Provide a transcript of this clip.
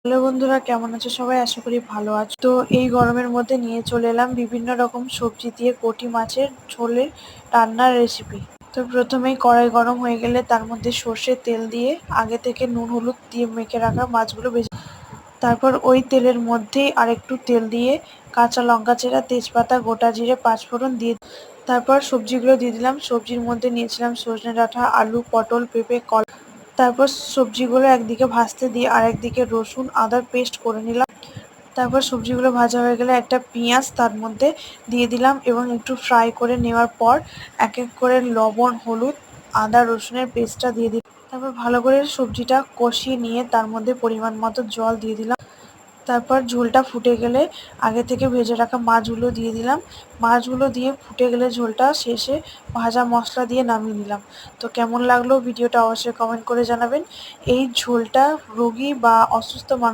Hello বন্ধুরা, কেমন আছো সবাই? আশা করি ভালো আছো। তো এই গরমের মধ্যে নিয়ে চলে এলাম বিভিন্ন রকম সবজি দিয়ে কটি মাছের ঝোলের রান্নার রেসিপি। তো প্রথমেই কড়াই গরম হয়ে গেলে তার মধ্যে সর্ষের তেল দিয়ে আগে থেকে নুন হলুদ দিয়ে মেখে রাখা মাছগুলো ভেজে, তারপর ওই তেলের মধ্যেই আরেকটু তেল দিয়ে কাঁচা লঙ্কা চেরা, তেজপাতা, গোটা জিরে, পাঁচফোড়ন দিয়ে তারপর সবজিগুলো দিয়ে দিলাম। সবজির মধ্যে নিয়েছিলাম সজনে ডাঁটা, আলু, পটল, পেঁপে, কলা। তারপর সবজিগুলো একদিকে ভাজতে দিয়ে আরেকদিকে রসুন আদার পেস্ট করে নিলাম। তারপর সবজিগুলো ভাজা হয়ে গেলে একটা পেঁয়াজ তার মধ্যে দিয়ে দিলাম এবং একটু ফ্রাই করে নেওয়ার পর এক এক করে লবণ, হলুদ, আদা রসুনের পেস্টটা দিয়ে দিলাম। তারপর ভালো করে সবজিটা কষিয়ে নিয়ে তার মধ্যে পরিমাণ মতো জল দিয়ে দিলাম। তারপর ঝোলটা ফুটে গেলে আগে থেকে ভেজে রাখা মাছগুলো দিয়ে দিলাম। মাছগুলো দিয়ে ফুটে গেলে ঝোলটা শেষে ভাজা মশলা দিয়ে নামিয়ে নিলাম। তো কেমন লাগলো ভিডিওটা অবশ্যই কমেন্ট করে জানাবেন। এই ঝোলটা রোগী বা অসুস্থ মানুষ